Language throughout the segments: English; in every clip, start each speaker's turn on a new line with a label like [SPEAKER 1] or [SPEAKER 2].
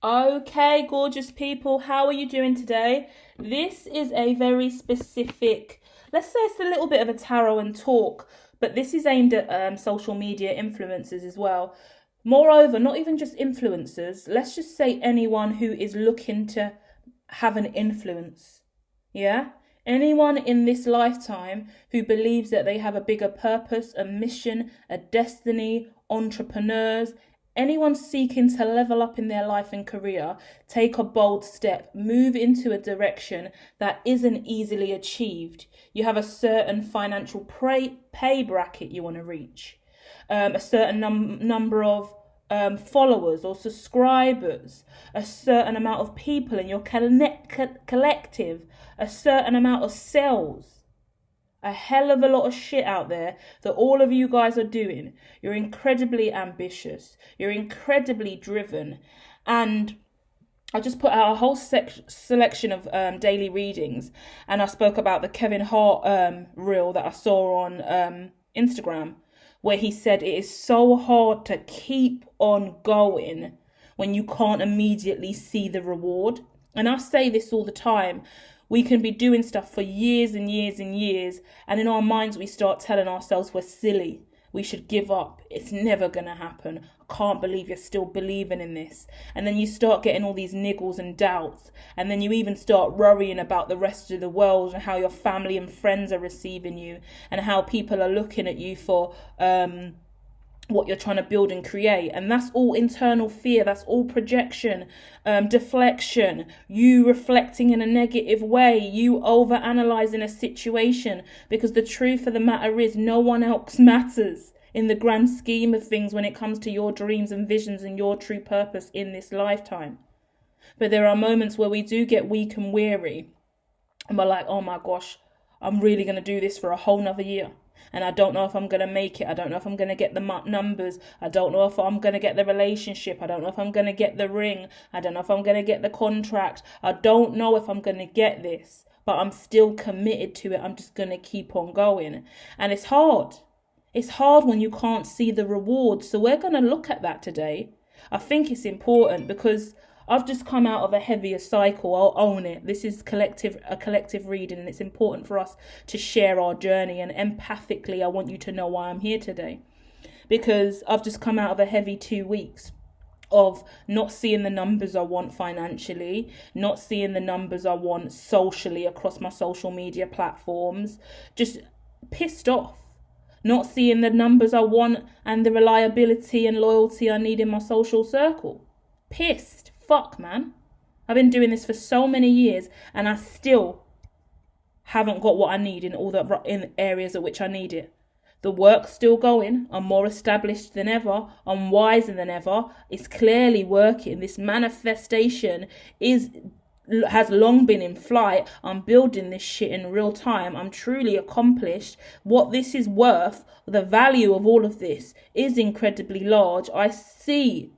[SPEAKER 1] Okay, gorgeous people, how are you doing today? This is a very specific, let's say it's a little bit of a tarot and talk, but this is aimed at social media influencers as well. Moreover, not even just influencers, let's just say anyone who is looking to have an influence. Yeah? Anyone in this lifetime who believes that they have a bigger purpose, a mission, a destiny, entrepreneurs, anyone seeking to level up in their life and career, take a bold step, move into a direction that isn't easily achieved. You have a certain financial pay bracket you want to reach, a certain number of followers or subscribers, a certain amount of people in your collective, a certain amount of sales. A hell of a lot of shit out there that all of you guys are doing. You're incredibly ambitious. You're incredibly driven. And I just put out a whole selection of daily readings. And I spoke about the Kevin Hart reel that I saw on Instagram, where he said it is so hard to keep on going when you can't immediately see the reward. And I say this all the time. We can be doing stuff for years and years and years, and in our minds we start telling ourselves we're silly. We should give up. It's never going to happen. I can't believe you're still believing in this. And then you start getting all these niggles and doubts. And then you even start worrying about the rest of the world and how your family and friends are receiving you and how people are looking at you for what you're trying to build and create. And that's all internal fear. That's all projection, deflection, you reflecting in a negative way, you over analyzing a situation, because the truth of the matter is no one else matters in the grand scheme of things when it comes to your dreams and visions and your true purpose in this lifetime. But there are moments where we do get weak and weary and we're like, oh my gosh, I'm really going to do this for a whole nother year. And I don't know if I'm going to make it. I don't know if I'm going to get the numbers. I don't know if I'm going to get the relationship. I don't know if I'm going to get the ring. I don't know if I'm going to get the contract. I don't know if I'm going to get this. But I'm still committed to it. I'm just going to keep on going. And it's hard. It's hard when you can't see the reward. So we're going to look at that today. I think it's important because I've just come out of a heavier cycle. I'll own it. This is a collective reading, and it's important for us to share our journey. And empathically, I want you to know why I'm here today. Because I've just come out of a heavy 2 weeks of not seeing the numbers I want financially, not seeing the numbers I want socially across my social media platforms, just pissed off. Not seeing the numbers I want and the reliability and loyalty I need in my social circle. Pissed. Fuck, man. I've been doing this for so many years and I still haven't got what I need in all the areas at which I need it. The work's still going. I'm more established than ever. I'm wiser than ever. It's clearly working. This manifestation has long been in flight. I'm building this shit in real time. I'm truly accomplished. What this is worth, the value of all of this is incredibly large. I see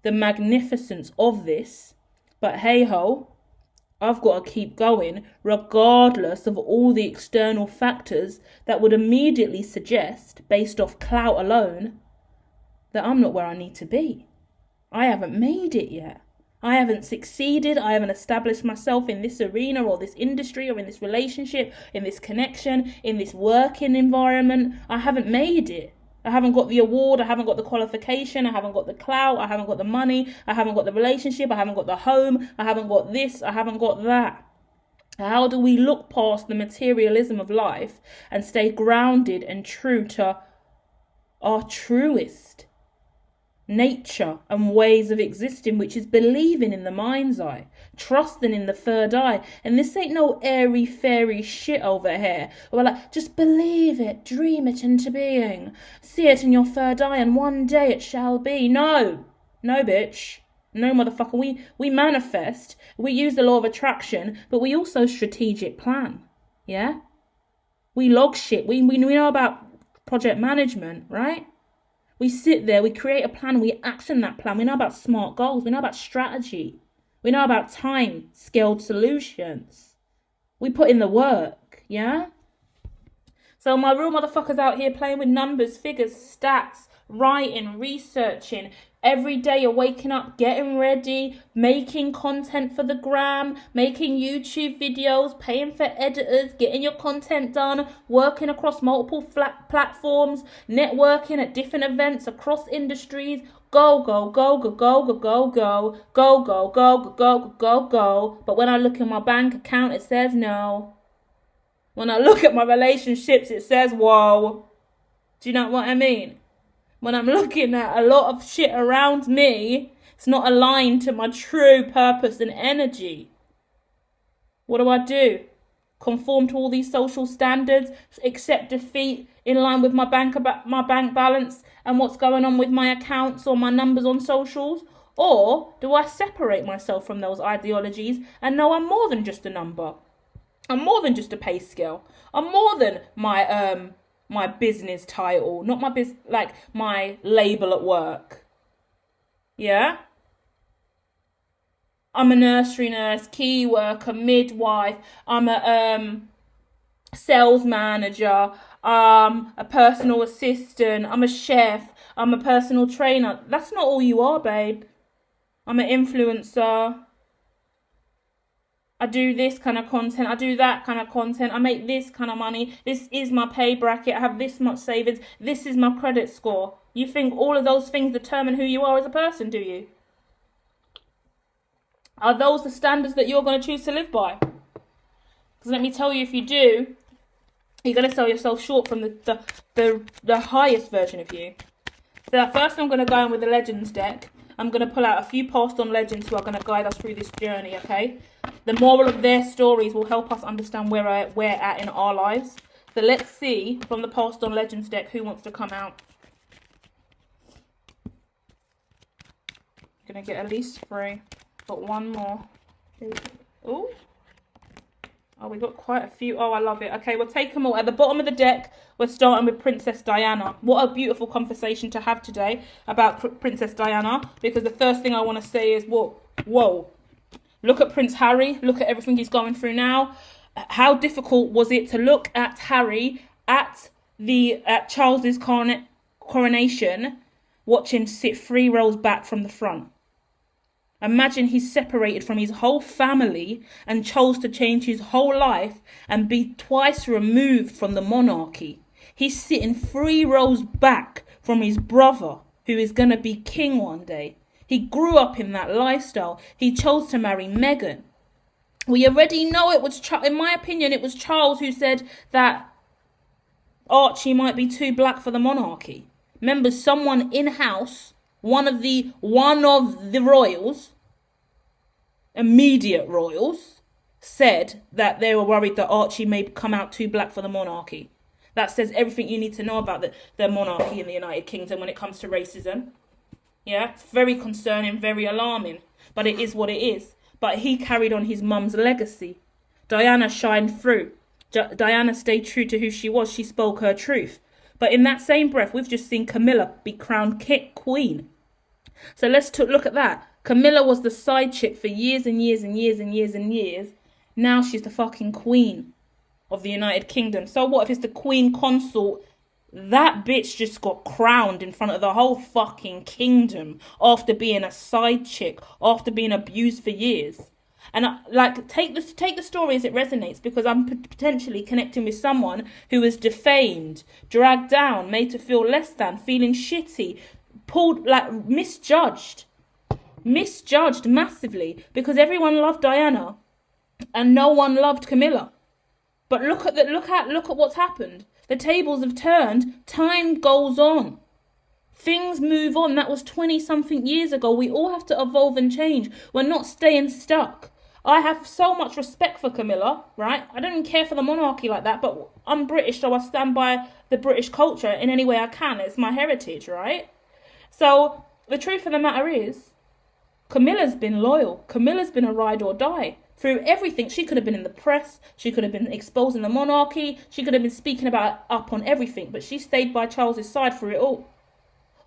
[SPEAKER 1] the magnificence of this, but hey ho, I've got to keep going regardless of all the external factors that would immediately suggest, based off clout alone, that I'm not where I need to be. I haven't made it yet. I haven't succeeded. I haven't established myself in this arena or this industry or in this relationship, in this connection, in this working environment. I haven't made it. I haven't got the award, I haven't got the qualification, I haven't got the clout, I haven't got the money, I haven't got the relationship, I haven't got the home, I haven't got this, I haven't got that. How do we look past the materialism of life and stay grounded and true to our truest nature and ways of existing, which is believing in the mind's eye, trusting in the third eye? And this ain't no airy fairy shit over here. We're like, just believe it, dream it into being, see it in your third eye, and one day it shall be. No, bitch. No, motherfucker. We manifest, we use the law of attraction, but we also strategic plan. Yeah? We log shit. We know about project management, right? We sit there, we create a plan, we action that plan. We know about smart goals. We know about strategy. We know about time-scaled solutions. We put in the work, yeah? So my real motherfuckers out here playing with numbers, figures, stats, writing, researching, Every day you're waking up, getting ready, making content for the gram, making YouTube videos, paying for editors, getting your content done, working across multiple platforms, networking at different events across industries. Go, go, go, go, go, go, go, go, go, go, go, go, go, go, go. But when I look at my bank account, it says no. When I look at my relationships, it says whoa. Do you know what I mean? When I'm looking at a lot of shit around me, it's not aligned to my true purpose and energy. What do? Conform to all these social standards, accept defeat in line with my bank balance and what's going on with my accounts or my numbers on socials? Or do I separate myself from those ideologies and know I'm more than just a number? I'm more than just a pay scale. I'm more than my business title, not my label at work. Yeah? I'm a nursery nurse, key worker, midwife. I'm a sales manager. A personal assistant. I'm a chef. I'm a personal trainer. That's not all you are, babe. I'm an influencer. I do this kind of content, I do that kind of content, I make this kind of money, this is my pay bracket, I have this much savings, this is my credit score. You think all of those things determine who you are as a person, do you? Are those the standards that you're going to choose to live by? Because let me tell you, if you do, you're going to sell yourself short from the highest version of you. So first I'm going to go in with the Legends deck. I'm going to pull out a few passed on legends who are going to guide us through this journey, okay? The moral of their stories will help us understand where we're at in our lives. So let's see from the passed on legends deck who wants to come out. Going to get at least 3. Got one more. Ooh. Oh, we got quite a few. Oh, I love it. Okay, we'll take them all. At the bottom of the deck, we're starting with Princess Diana. What a beautiful conversation to have today about Princess Diana. Because the first thing I want to say is, whoa. Look at Prince Harry. Look at everything he's going through now. How difficult was it to look at Harry at Charles's coronation, watch him sit 3 rows back from the front? Imagine he's separated from his whole family and chose to change his whole life and be twice removed from the monarchy. He's sitting 3 rows back from his brother, who is going to be king one day. He grew up in that lifestyle. He chose to marry Meghan. We already know it was, in my opinion, it was Charles who said that Archie might be too black for the monarchy. Remember, someone in-house, one of the royals, immediate royals, said that they were worried that Archie may come out too black for the monarchy. That says everything you need to know about the monarchy in the United Kingdom when it comes to racism. Yeah, it's very concerning, very alarming, but it is what it is. But he carried on his mum's legacy. Diana shined through. Diana stayed true to who she was. She spoke her truth. But in that same breath, we've just seen Camilla be crowned queen. So let's look at that. Camilla was the side chick for years and years and years and years and years. Now she's the fucking queen of the United Kingdom. So what if it's the queen consort? That bitch just got crowned in front of the whole fucking kingdom after being a side chick, after being abused for years. And take the story as it resonates, because I'm potentially connecting with someone who was defamed, dragged down, made to feel less than, feeling shitty, pulled, misjudged massively, because everyone loved Diana and no one loved Camilla. But look at what's happened. The tables have turned. Time goes on. Things move on. That was 20-something years ago. We all have to evolve and change. We're not staying stuck. I have so much respect for Camilla, right? I don't even care for the monarchy like that, but I'm British, so I stand by the British culture in any way I can. It's my heritage, right? So the truth of the matter is, Camilla's been loyal. Camilla's been a ride or die. Through everything, she could have been in the press, she could have been exposing the monarchy, she could have been speaking up on everything, but she stayed by Charles's side through it all.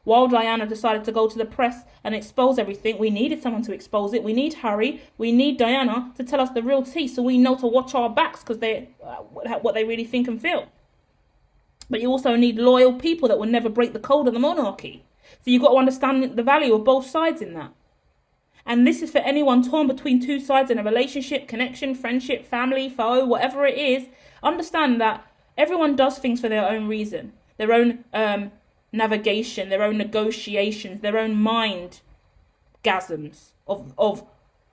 [SPEAKER 1] While Diana decided to go to the press and expose everything, we needed someone to expose it. We need Harry, we need Diana to tell us the real tea, so we know to watch our backs, because what they really think and feel. But you also need loyal people that will never break the code of the monarchy. So you've got to understand the value of both sides in that. And this is for anyone torn between two sides in a relationship, connection, friendship, family, foe, whatever it is. Understand that everyone does things for their own reason, their own navigation, their own negotiations, their own mind gasms of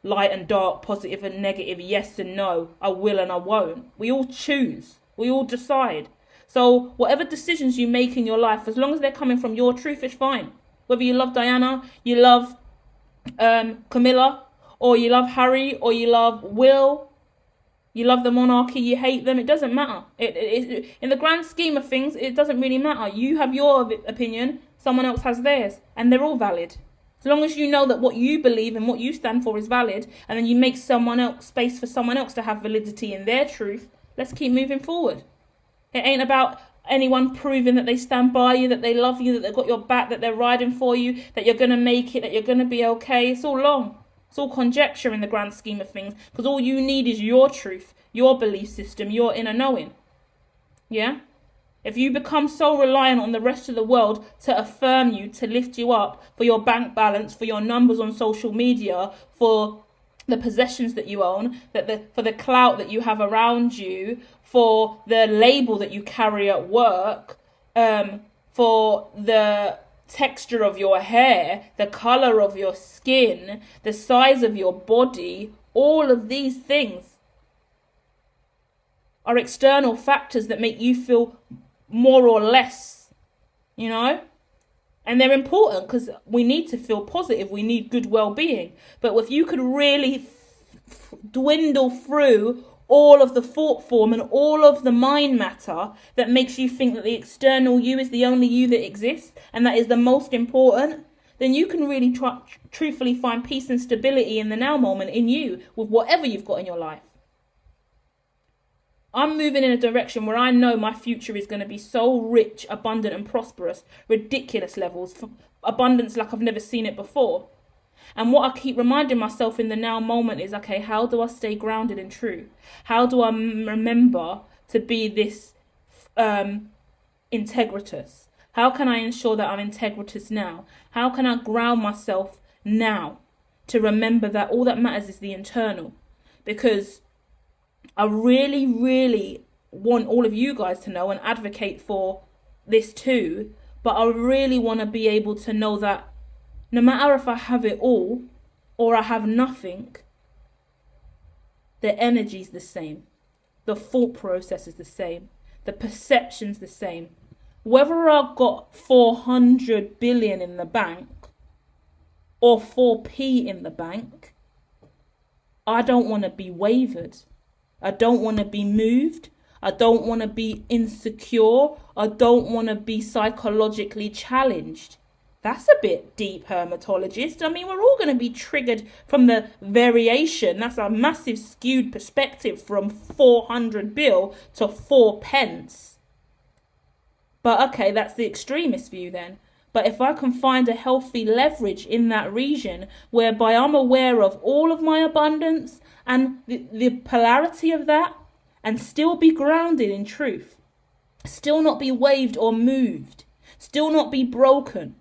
[SPEAKER 1] light and dark, positive and negative, yes and no, I will and I won't. We all choose. We all decide. So whatever decisions you make in your life, as long as they're coming from your truth, it's fine. Whether you love Diana, you love Camilla, or you love Harry, or you love Will, you love the monarchy, you hate them, it doesn't matter. It in the grand scheme of things, it doesn't really matter. You have your opinion, someone else has theirs, and they're all valid. As long as you know that what you believe and what you stand for is valid, and then you make someone else space for someone else to have validity in their truth, let's keep moving forward. It ain't about anyone proving that they stand by you, that they love you, that they've got your back, that they're riding for you, that you're going to make it, that you're going to be okay. It's all long. It's all conjecture in the grand scheme of things, because all you need is your truth, your belief system, your inner knowing. Yeah? If you become so reliant on the rest of the world to affirm you, to lift you up, for your bank balance, for your numbers on social media, for the possessions that you own, for the clout that you have around you, for the label that you carry at work, for the texture of your hair, the color of your skin, the size of your body, all of these things are external factors that make you feel more or less, you know? And they're important because we need to feel positive. We need good well-being. But if you could really dwindle through all of the thought form and all of the mind matter that makes you think that the external you is the only you that exists and that is the most important, then you can really truthfully find peace and stability in the now moment in you with whatever you've got in your life. I'm moving in a direction where I know my future is going to be so rich, abundant and prosperous, ridiculous levels, abundance like I've never seen it before. And what I keep reminding myself in the now moment is, okay, how do I stay grounded and true? How do I remember to be this integritous? How can I ensure that I'm integritous now? How can I ground myself now to remember that all that matters is the internal? Because I really, really want all of you guys to know and advocate for this too, but I really want to be able to know that no matter if I have it all or I have nothing, the energy's the same. The thought process is the same. The perception's the same. Whether I've got 400 billion in the bank or 4p in the bank, I don't want to be wavered. I don't want to be moved. I don't want to be insecure. I don't want to be psychologically challenged. That's a bit deep, hermatologist. I mean, we're all going to be triggered from the variation. That's a massive skewed perspective from 400 bill to 4 pence. But okay, that's the extremist view then. But if I can find a healthy leverage in that region whereby I'm aware of all of my abundance and the polarity of that, and still be grounded in truth, still not be waved or moved, still not be broken.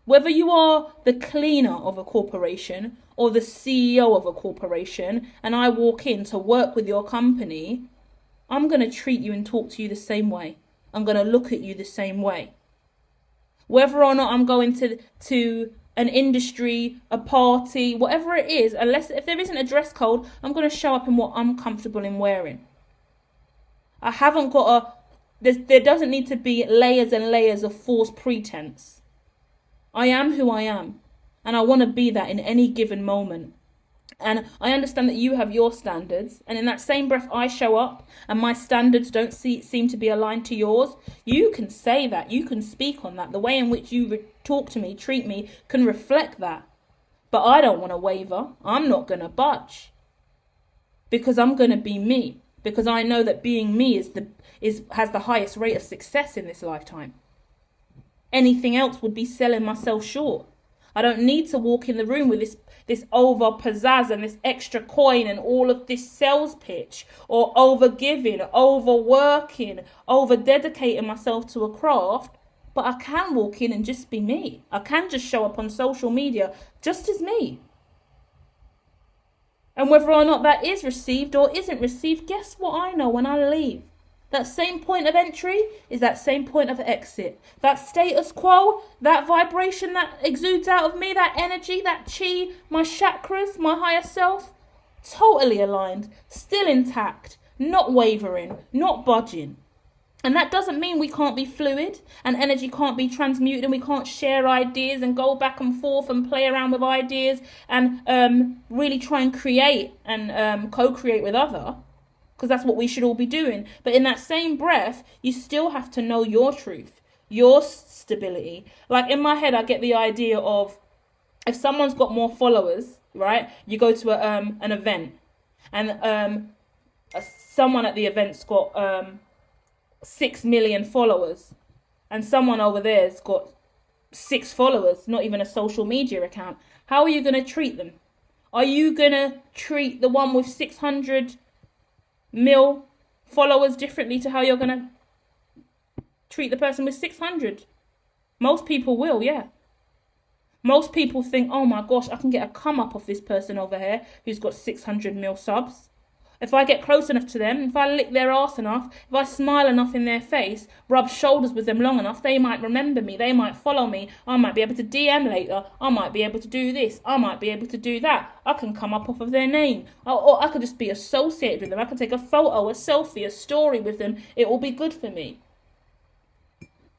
[SPEAKER 1] Whether you are the cleaner of a corporation or the CEO of a corporation and I walk in to work with your company, I'm going to treat you and talk to you the same way. I'm going to look at you the same way. Whether or not I'm going to an industry, a party, whatever it is, if there isn't a dress code, I'm going to show up in what I'm comfortable in wearing. I haven't got there doesn't need to be layers and layers of false pretense. I am who I am, and I want to be that in any given moment. And I understand that you have your standards, and in that same breath I show up and my standards don't seem to be aligned to yours. You can say that, you can speak on that. The way in which you talk to me, treat me, can reflect that. But I don't want to waver. I'm not going to budge. Because I'm going to be me. Because I know that being me has the highest rate of success in this lifetime. Anything else would be selling myself short. I don't need to walk in the room with this over pizzazz and this extra coin and all of this sales pitch, or over giving, overworking, over dedicating myself to a craft But I can walk in and just be me. I can just show up on social media just as me. And whether or not that is received or isn't received, guess what I know when I leave? That same point of entry is that same point of exit. That status quo, that vibration that exudes out of me, that energy, that chi, my chakras, my higher self, totally aligned, still intact, not wavering, not budging. And that doesn't mean we can't be fluid and energy can't be transmuted and we can't share ideas and go back and forth and play around with ideas and really try and create and co-create with other, because that's what we should all be doing. But in that same breath, you still have to know your truth, your stability. Like in my head, I get the idea of if someone's got more followers, right? You go to an event and someone at the event's got 6 million followers and someone over there's got 6 followers, not even a social media account. How are you going to treat them? Are you going to treat the one with 600 mil followers differently to how you're going to treat the person with 600? Most people will, yeah. Most people think, oh my gosh, I can get a come up off this person over here who's got 600 mil subs. If I get close enough to them, if I lick their ass enough, if I smile enough in their face, rub shoulders with them long enough, they might remember me, they might follow me, I might be able to DM later, I might be able to do this, I might be able to do that, I can come up off of their name, or I could just be associated with them, I can take a photo, a selfie, a story with them, it will be good for me.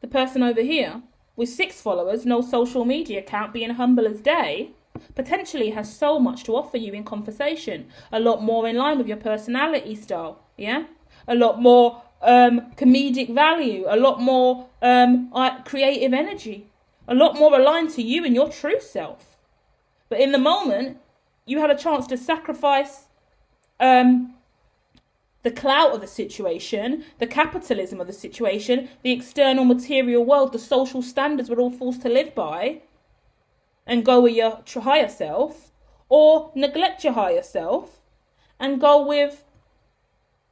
[SPEAKER 1] The person over here, with 6 followers, no social media account, being humble as day, potentially has so much to offer you in conversation, a lot more in line with your personality style, yeah, a lot more comedic value, a lot more creative energy, a lot more aligned to you and your true self. But in the moment, you had a chance to sacrifice the clout of the situation, the capitalism of the situation, the external material world, the social standards we're all forced to live by, and go with your higher self, or neglect your higher self and go with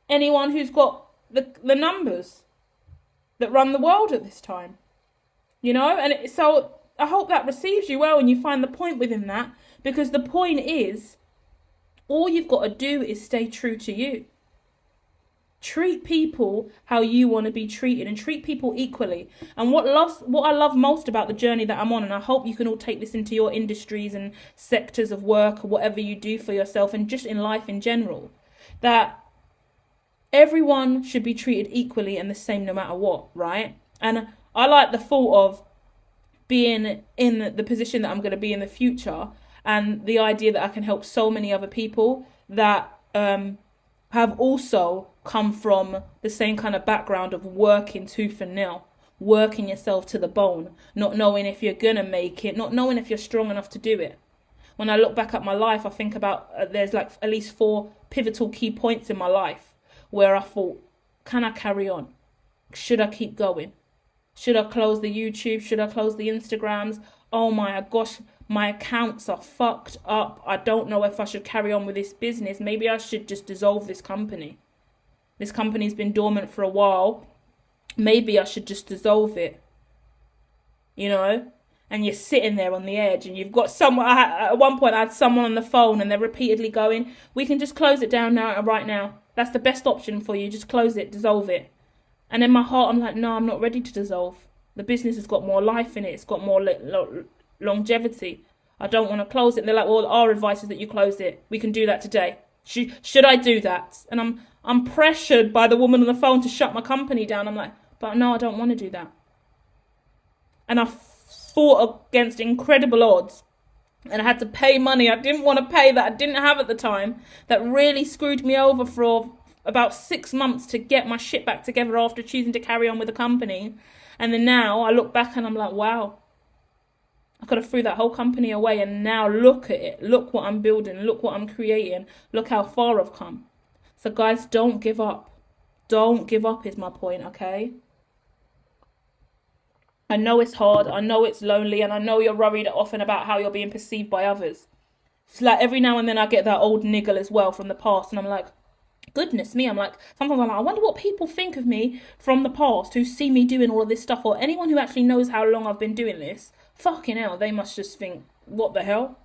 [SPEAKER 1] anyone who's got the numbers that run the world at this time, you know. And so I hope that receives you well and you find the point within that, because the point is all you've got to do is stay true to you. Treat people how you want to be treated and treat people equally. And what I love most about the journey that I'm on, and I hope you can all take this into your industries and sectors of work or whatever you do for yourself and just in life in general, that everyone should be treated equally and the same no matter what, right? And I like the thought of being in the position that I'm going to be in the future, and the idea that I can help so many other people that have also come from the same kind of background of working tooth and nail, working yourself to the bone, not knowing if you're gonna make it, not knowing if you're strong enough to do it. When I look back at my life, I think about there's like at least 4 pivotal key points in my life where I thought, can I carry on? Should I keep going? Should I close the YouTube? Should I close the Instagrams? Oh my gosh, my accounts are fucked up. I don't know if I should carry on with this business. Maybe I should just dissolve this company. This company's been dormant for a while. Maybe I should just dissolve it. You know? And you're sitting there on the edge and you've got someone. At one point I had someone on the phone and they're repeatedly going, we can just close it down now, right now. That's the best option for you. Just close it, dissolve it. And in my heart, I'm like, no, I'm not ready to dissolve. The business has got more life in it. It's got more longevity. I don't want to close it. And they're like, well, our advice is that you close it. We can do that today. Should I do that? And I'm pressured by the woman on the phone to shut my company down. I'm like, but no, I don't want to do that. And I fought against incredible odds. And I had to pay money I didn't want to pay, that I didn't have at the time. That really screwed me over for about 6 months to get my shit back together after choosing to carry on with the company. And then now I look back and I'm like, wow. I could have threw that whole company away, and now look at it. Look what I'm building. Look what I'm creating. Look how far I've come. So guys, don't give up. Don't give up is my point, okay? I know it's hard. I know it's lonely. And I know you're worried often about how you're being perceived by others. It's like every now and then I get that old niggle as well from the past. And I'm like, Goodness me, I'm like, sometimes I'm like, I wonder what people think of me from the past who see me doing all of this stuff, or anyone who actually knows how long I've been doing this. Fucking hell, they must just think, what the hell?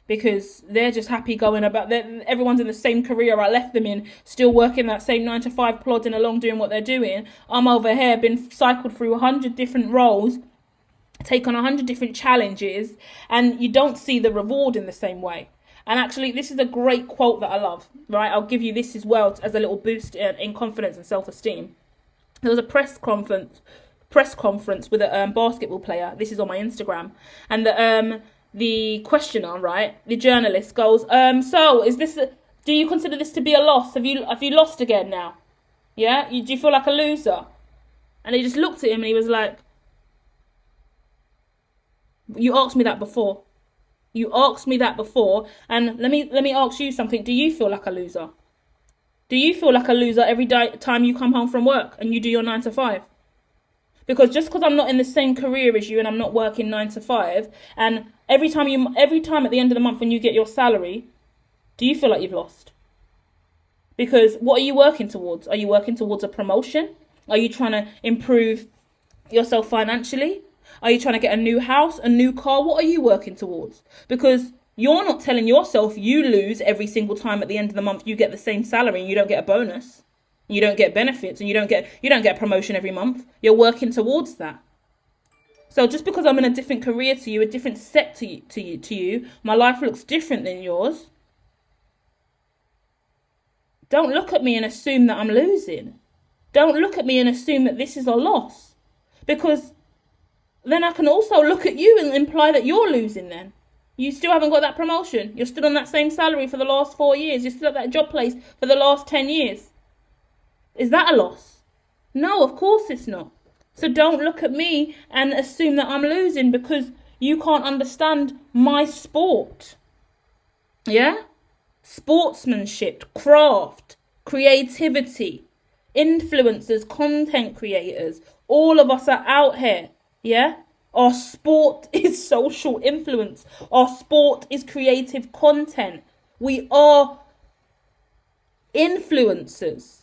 [SPEAKER 1] Because they're just happy going about, everyone's in the same career I left them in, still working that same 9 to 5, plodding along doing what they're doing. I'm over here, been cycled through 100 different roles, take on 100 different challenges, and you don't see the reward in the same way. And actually, this is a great quote that I love, right? I'll give you this as well as a little boost in confidence and self-esteem. There was a press conference with a basketball player. This is on my Instagram. And the questioner, right, the journalist goes, so is this, do you consider this to be a loss? Have you lost again now? Yeah? Do you feel like a loser? And he just looked at him and he was like, you asked me that before. You asked me that before, and let me ask you something. Do you feel like a loser? Do you feel like a loser every time you come home from work and you do your 9 to 5? Because just because I'm not in the same career as you and I'm not working 9 to 5, and every time at the end of the month when you get your salary, do you feel like you've lost? Because what are you working towards? Are you working towards a promotion? Are you trying to improve yourself financially? Are you trying to get a new house, a new car? What are you working towards? Because you're not telling yourself you lose every single time at the end of the month you get the same salary and you don't get a bonus. You don't get benefits, and you don't get a promotion every month. You're working towards that. So just because I'm in a different career to you, a different sector to you, my life looks different than yours. Don't look at me and assume that I'm losing. Don't look at me and assume that this is a loss. Because then I can also look at you and imply that you're losing then. You still haven't got that promotion. You're still on that same salary for the last 4 years. You're still at that job place for the last 10 years. Is that a loss? No, of course it's not. So don't look at me and assume that I'm losing because you can't understand my sport. Yeah? Sportsmanship, craft, creativity, influencers, content creators. All of us are out here. Yeah? Our sport is social influence. Our sport is creative content. We are influencers.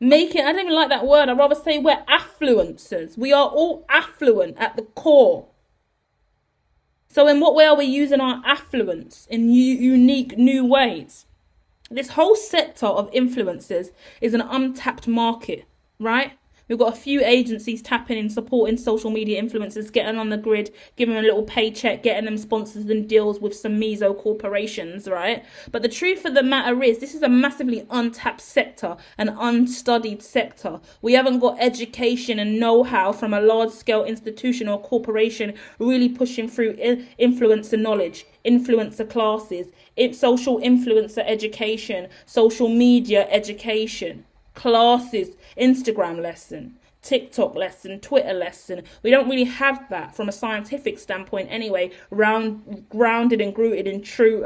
[SPEAKER 1] I don't even like that word. I'd rather say we're affluencers. We are all affluent at the core. So in what way are we using our affluence in unique new ways? This whole sector of influencers is an untapped market, right? We've got a few agencies tapping in, supporting social media influencers, getting on the grid, giving them a little paycheck, getting them sponsors and deals with some meso corporations, right? But the truth of the matter is, this is a massively untapped sector, an unstudied sector. We haven't got education and know-how from a large-scale institution or corporation really pushing through influencer knowledge, influencer classes, social influencer education, social media education. Classes, Instagram lesson, TikTok lesson, Twitter lesson. We don't really have that from a scientific standpoint anyway, grounded and rooted in true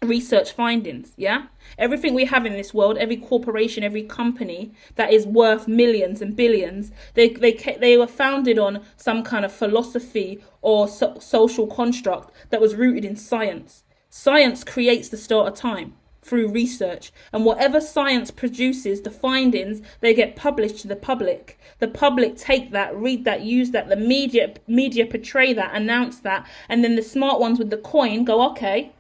[SPEAKER 1] research findings. Yeah, everything we have in this world, every corporation, every company that is worth millions and billions, they were founded on some kind of philosophy or social construct that was rooted in science. Science creates the start of time through research, and whatever science produces, the findings, they get published to the public. The public take that, read that, use that, the media portray that, announce that, and then the smart ones with the coin go, okay,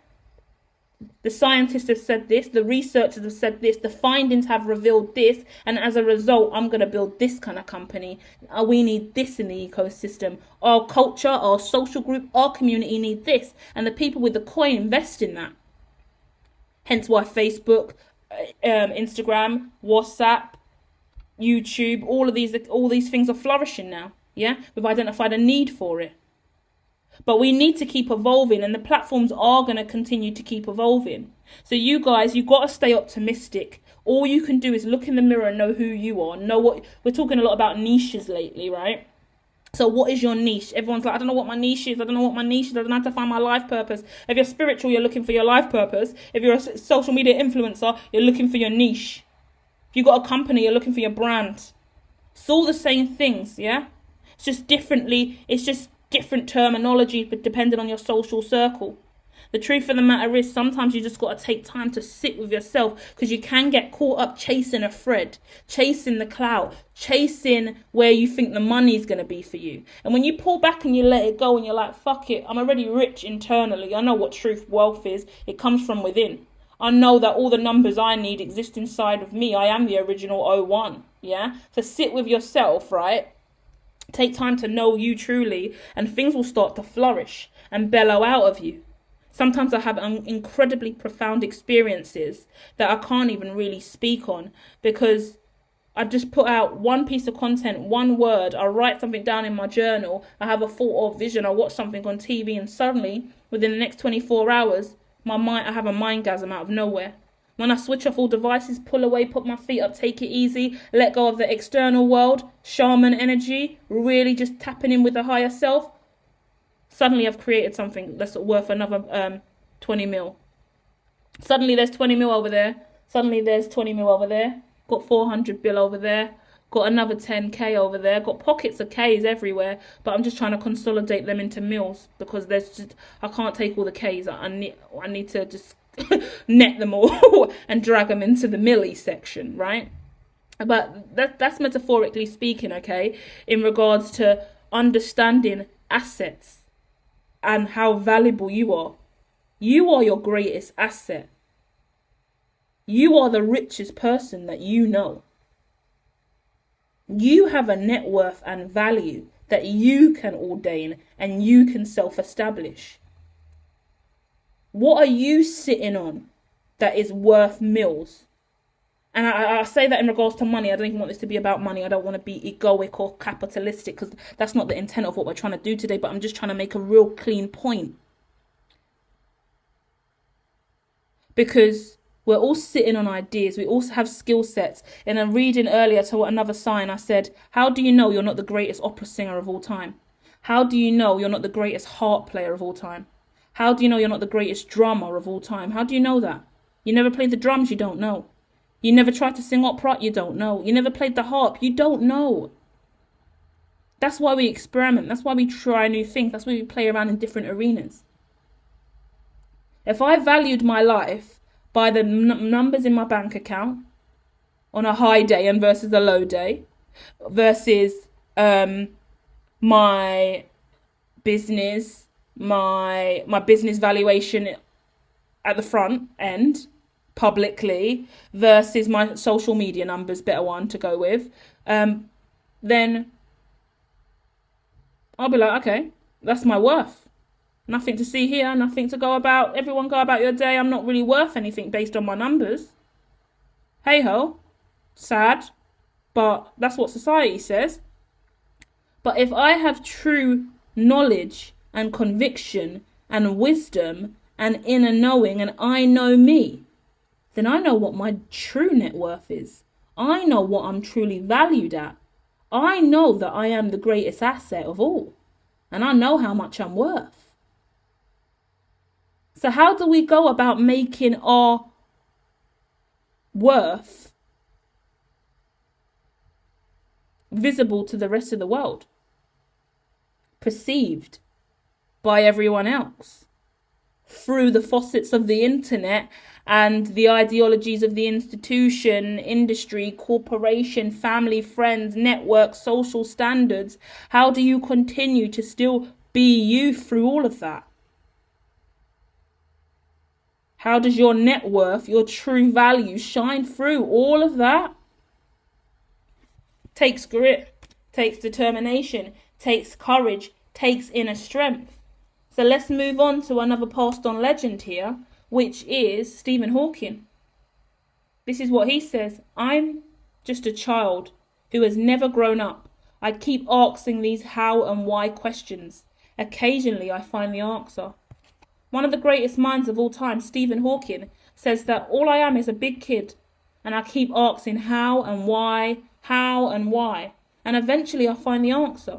[SPEAKER 1] the scientists have said this, the researchers have said this, the findings have revealed this, and as a result, I'm going to build this kind of company. We need this in the ecosystem. Our culture, our social group, our community need this, and the people with the coin invest in that. Hence why Facebook, Instagram, WhatsApp, YouTube, all these things are flourishing now. Yeah, we've identified a need for it. But we need to keep evolving, and the platforms are going to continue to keep evolving. So you guys, you've got to stay optimistic. All you can do is look in the mirror and know who you are. Know what we're talking a lot about niches lately, right? So what is your niche? Everyone's like, I don't know what my niche is. I don't know what my niche is. I don't know how to find my life purpose. If you're spiritual, you're looking for your life purpose. If you're a social media influencer, you're looking for your niche. If you've got a company, you're looking for your brand. It's all the same things, yeah? It's just different terminology, but depending on your social circle. The truth of the matter is sometimes you just got to take time to sit with yourself, because you can get caught up chasing a thread, chasing the clout, chasing where you think the money's going to be for you. And when you pull back and you let it go and you're like, fuck it, I'm already rich internally. I know what truth wealth is. It comes from within. I know that all the numbers I need exist inside of me. I am the original O1. Yeah. So sit with yourself, right? Take time to know you truly, and things will start to flourish and bellow out of you. Sometimes I have incredibly profound experiences that I can't even really speak on, because I just put out one piece of content, one word, I write something down in my journal, I have a thought or vision, I watch something on TV, and suddenly, within the next 24 hours, I have a mindgasm out of nowhere. When I switch off all devices, pull away, put my feet up, take it easy, let go of the external world, shaman energy, really just tapping in with the higher self, suddenly I've created something that's worth another 20 mil. Suddenly there's 20 mil over there. Suddenly there's 20 mil over there. Got 400 bill over there. Got another 10k over there. Got pockets of k's everywhere. But I'm just trying to consolidate them into mils, because I can't take all the k's. I need to just net them all and drag them into the milli section, right? But that's metaphorically speaking, okay, in regards to understanding assets and how valuable you are. You are your greatest asset. You are the richest person that you know. You have a net worth and value that you can ordain and you can self-establish. What are you sitting on that is worth mils? And I say that in regards to money. I don't even want this to be about money. I don't want to be egoic or capitalistic, because that's not the intent of what we're trying to do today. But I'm just trying to make a real clean point. Because we're all sitting on ideas. We also have skill sets. In a reading earlier to another sign, I said, how do you know you're not the greatest opera singer of all time? How do you know you're not the greatest harp player of all time? How do you know you're not the greatest drummer of all time? How do you know that? You never played the drums, you don't know. You never tried to sing opera, you don't know. You never played the harp, you don't know. That's why we experiment. That's why we try new things. That's why we play around in different arenas. If I valued my life by the numbers in my bank account on a high day and versus a low day, versus my business, my business valuation at the front end, publicly, versus my social media numbers, better one to go with, then I'll be like, okay, that's my worth. Nothing to see here, nothing to go about. Everyone go about your day. I'm not really worth anything based on my numbers. Hey ho, sad, but that's what society says. But if I have true knowledge and conviction and wisdom and inner knowing, and I know me, then I know what my true net worth is. I know what I'm truly valued at. I know that I am the greatest asset of all. And I know how much I'm worth. So how do we go about making our worth visible to the rest of the world? Perceived by everyone else through the faucets of the internet and the ideologies of the institution, industry, corporation, family, friends, network, social standards. How do you continue to still be you through all of that? How does your net worth, your true value shine through all of that? Takes grit, takes determination, takes courage, takes inner strength. So let's move on to another passed on legend here, which is Stephen Hawking. This is what he says. I'm just a child who has never grown up. I keep asking these how and why questions. Occasionally I find the answer. One of the greatest minds of all time, Stephen Hawking, says that all I am is a big kid, and I keep asking how and why, and eventually I find the answer.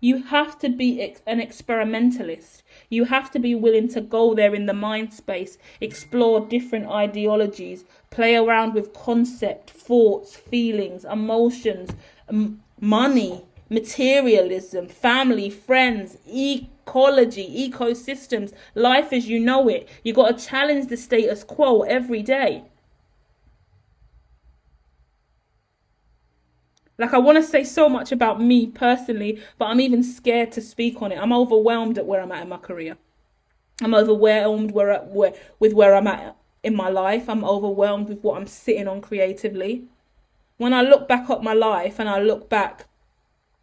[SPEAKER 1] You have to be an experimentalist. You have to be willing to go there in the mind space, explore different ideologies, play around with concept, thoughts, feelings, emotions, money, materialism, family, friends, ecology, ecosystems, life as you know it. You got to challenge the status quo every day. Like, I want to say so much about me personally, but I'm even scared to speak on it. I'm overwhelmed at where I'm at in my career. I'm overwhelmed with where I'm at in my life. I'm overwhelmed with what I'm sitting on creatively. When I look back at my life and I look back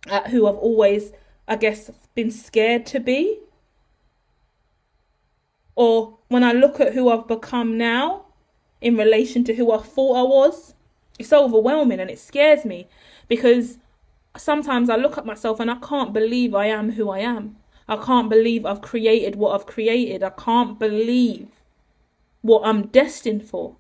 [SPEAKER 1] at who I've always, I guess, been scared to be, or when I look at who I've become now in relation to who I thought I was, it's overwhelming and it scares me, because sometimes I look at myself and I can't believe I am who I am. I can't believe I've created what I've created. I can't believe what I'm destined for.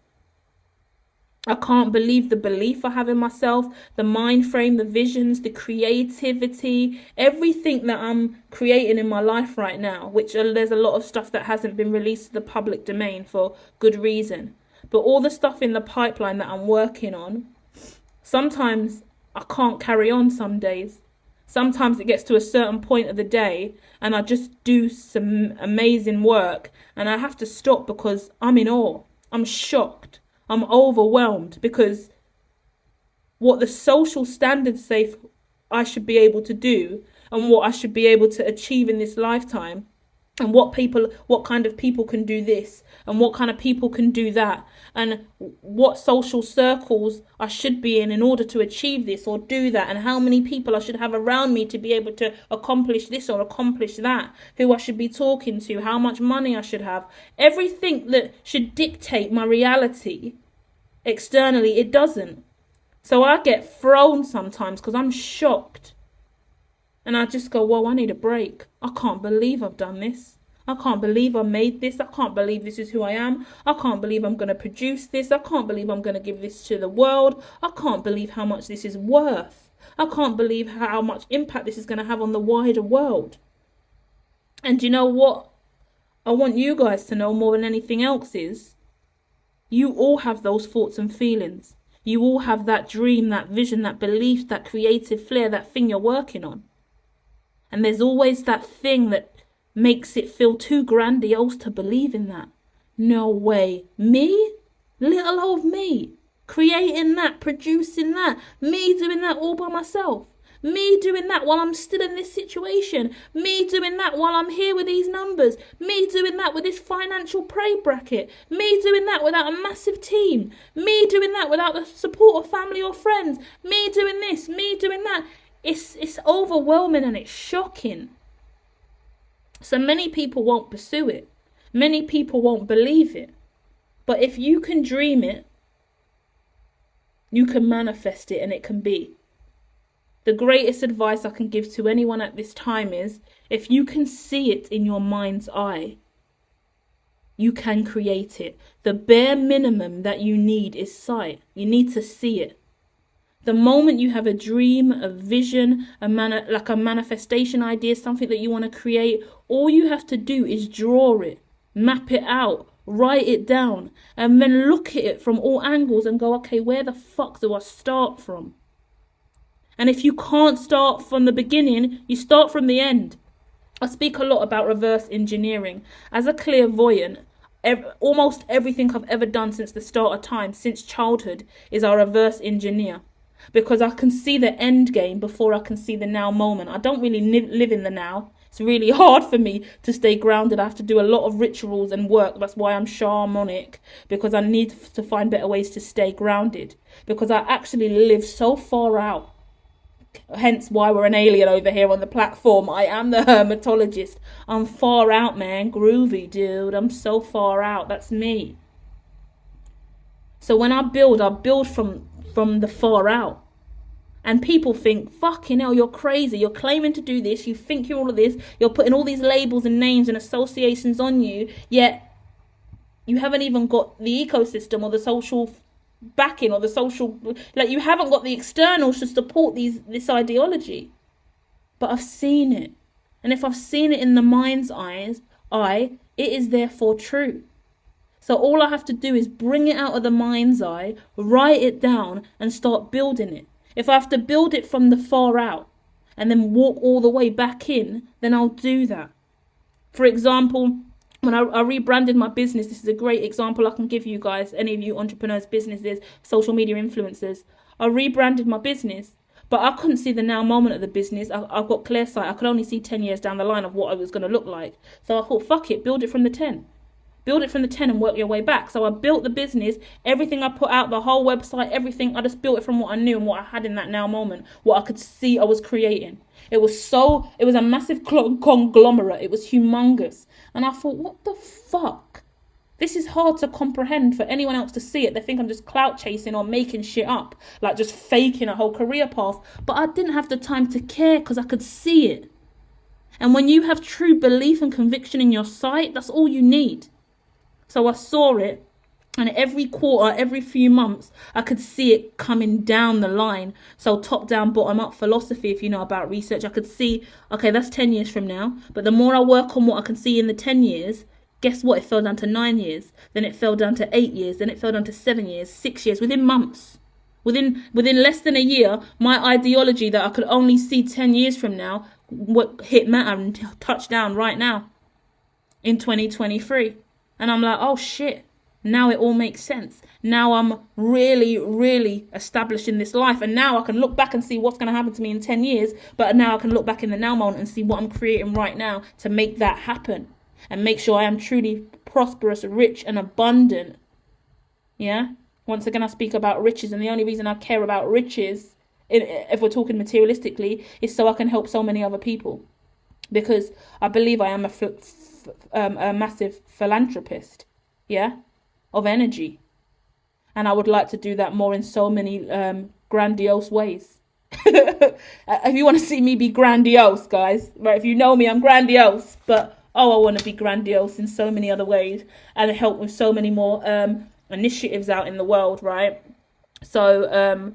[SPEAKER 1] I can't believe the belief I have in myself, the mind frame, the visions, the creativity, everything that I'm creating in my life right now, which there's a lot of stuff that hasn't been released to the public domain for good reason. But all the stuff in the pipeline that I'm working on, sometimes I can't carry on some days. Sometimes it gets to a certain point of the day and I just do some amazing work and I have to stop because I'm in awe. I'm shocked. I'm overwhelmed, because what the social standards say I should be able to do and what I should be able to achieve in this lifetime, and what kind of people can do this and what kind of people can do that, and what social circles I should be in order to achieve this or do that, and how many people I should have around me to be able to accomplish this or accomplish that, who I should be talking to, how much money I should have. Everything that should dictate my reality externally, it doesn't. So I get thrown sometimes because I'm shocked. And I just go, whoa, I need a break. I can't believe I've done this. I can't believe I made this. I can't believe this is who I am. I can't believe I'm going to produce this. I can't believe I'm going to give this to the world. I can't believe how much this is worth. I can't believe how much impact this is going to have on the wider world. And you know what I want you guys to know more than anything else is, you all have those thoughts and feelings. You all have that dream, that vision, that belief, that creative flair, that thing you're working on. And there's always that thing that makes it feel too grandiose to believe in that. No way. Me? Little old me. Creating that, producing that. Me doing that all by myself. Me doing that while I'm still in this situation. Me doing that while I'm here with these numbers. Me doing that with this financial pay bracket. Me doing that without a massive team. Me doing that without the support of family or friends. Me doing this. Me doing that. It's overwhelming and it's shocking. So many people won't pursue it. Many people won't believe it. But if you can dream it, you can manifest it and it can be. The greatest advice I can give to anyone at this time is, if you can see it in your mind's eye, you can create it. The bare minimum that you need is sight. You need to see it. The moment you have a dream, a vision, like a manifestation idea, something that you want to create, all you have to do is draw it, map it out, write it down, and then look at it from all angles and go, okay, where the fuck do I start from? And if you can't start from the beginning, you start from the end. I speak a lot about reverse engineering. As a clairvoyant, almost everything I've ever done since the start of time, since childhood, is I reverse engineer. Because I can see the end game before I can see the now moment. I don't really live in the now. It's really hard for me to stay grounded. I have to do a lot of rituals and work. That's why I'm shamanic, because I need to find better ways to stay grounded. Because I actually live so far out. Hence why we're an alien over here on the platform. I am the hermetologist. I'm far out, man. Groovy, dude. I'm so far out. That's me. So when I build from the far out. And people think, fucking hell, you're crazy. You're claiming to do this. You think you're all of this. You're putting all these labels and names and associations on you. Yet you haven't even got the ecosystem or the social backing or the social, like, you haven't got the externals to support this ideology. But I've seen it. And if I've seen it in the mind's eye, it is therefore true. So all I have to do is bring it out of the mind's eye, write it down, and start building it. If I have to build it from the far out and then walk all the way back in, then I'll do that. For example, when I rebranded my business, this is a great example I can give you guys, any of you entrepreneurs, businesses, social media influencers. I rebranded my business, but I couldn't see the now moment of the business. I've got clear sight. I could only see 10 years down the line of what it was going to look like. So I thought, fuck it, build it from the 10. Build it from the 10 and work your way back. So I built the business, everything I put out, the whole website, everything. I just built it from what I knew and what I had in that now moment, what I could see I was creating. It was a massive conglomerate. It was humongous. And I thought, what the fuck? This is hard to comprehend for anyone else to see it. They think I'm just clout chasing or making shit up, like just faking a whole career path. But I didn't have the time to care because I could see it. And when you have true belief and conviction in your sight, that's all you need. So I saw it, and every quarter, every few months, I could see it coming down the line. So top down, bottom up philosophy, if you know about research, I could see, okay, that's 10 years from now. But the more I work on what I can see in the 10 years, guess what? It fell down to 9 years. Then it fell down to 8 years. Then it fell down to 7 years, 6 years, within months. Within less than a year, my ideology that I could only see 10 years from now hit matter and touched down right now in 2023. And I'm like, oh shit, now it all makes sense. Now I'm really, really established in this life. And now I can look back and see what's going to happen to me in 10 years. But now I can look back in the now moment and see what I'm creating right now to make that happen. And make sure I am truly prosperous, rich and abundant. Yeah? Once again, I speak about riches. And the only reason I care about riches, if we're talking materialistically, is so I can help so many other people. Because I believe I am a massive philanthropist, yeah, of energy, and I would like to do that more in so many grandiose ways. If you want to see me be grandiose, guys, right? If you know me, I'm grandiose, but I want to be grandiose in so many other ways and help with so many more initiatives out in the world, right? So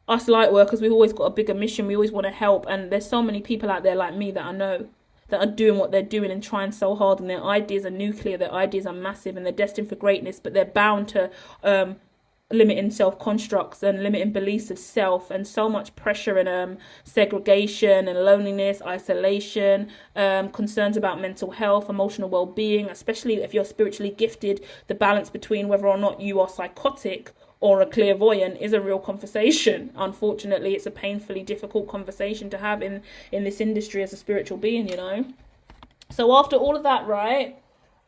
[SPEAKER 1] us light workers, we've always got a bigger mission. We always want to help, and there's so many people out there like me that I know that are doing what they're doing and trying so hard, and their ideas are nuclear, their ideas are massive, and they're destined for greatness, but they're bound to limiting self-constructs and limiting beliefs of self, and so much pressure and segregation and loneliness, isolation, concerns about mental health, emotional well-being, especially if you're spiritually gifted. The balance between whether or not you are psychotic or a clairvoyant is a real conversation. Unfortunately, it's a painfully difficult conversation to have in this industry as a spiritual being, you know. So after all of that, right,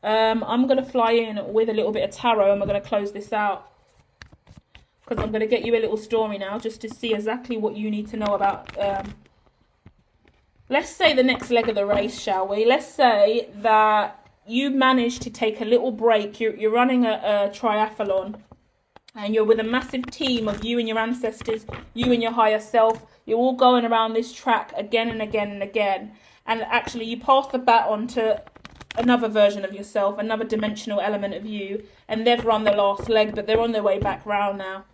[SPEAKER 1] I'm going to fly in with a little bit of tarot, and we're going to close this out. Because I'm going to get you a little story now, just to see exactly what you need to know about, let's say, the next leg of the race, shall we? Let's say that you managed to take a little break. You're running a triathlon, and you're with a massive team of you and your ancestors, you and your higher self. You're all going around this track again and again and again. And actually, you pass the baton to another version of yourself, another dimensional element of you. And they've run the last leg, but they're on their way back round now.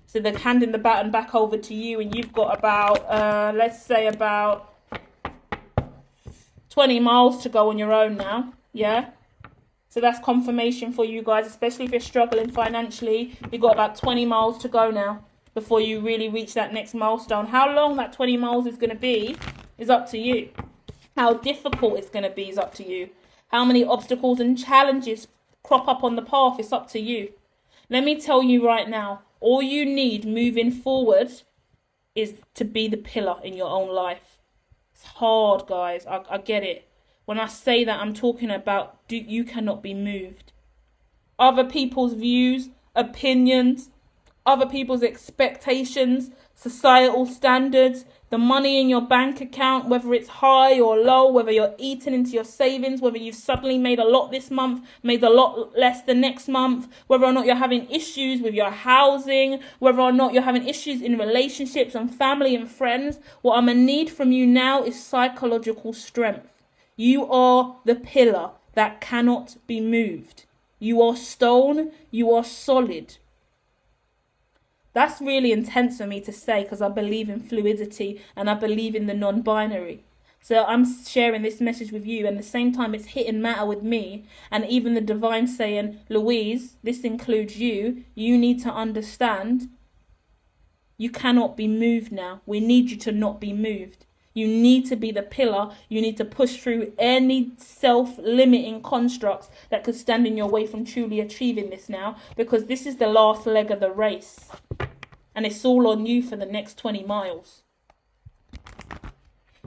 [SPEAKER 1] So they're handing the baton back over to you, and you've got about, let's say about 20 miles to go on your own now. Yeah? So that's confirmation for you guys, especially if you're struggling financially. You've got about 20 miles to go now before you really reach that next milestone. How long that 20 miles is going to be is up to you. How difficult it's going to be is up to you. How many obstacles and challenges crop up on the path is up to you. Let me tell you right now, all you need moving forward is to be the pillar in your own life. It's hard, guys. I get it. When I say that, I'm talking about you cannot be moved. Other people's views, opinions, other people's expectations, societal standards, the money in your bank account, whether it's high or low, whether you're eating into your savings, whether you've suddenly made a lot this month, made a lot less the next month, whether or not you're having issues with your housing, whether or not you're having issues in relationships and family and friends. What I'm going to need from you now is psychological strength. You are the pillar that cannot be moved. You are stone. You are solid. That's really intense for me to say, because I believe in fluidity and I believe in the non-binary. So I'm sharing this message with you, and at the same time it's hitting matter with me, and even the divine saying, Louise, this includes you. You need to understand you cannot be moved now. We need you to not be moved. You need to be the pillar. You need to push through any self-limiting constructs that could stand in your way from truly achieving this now, because this is the last leg of the race. And it's all on you for the next 20 miles.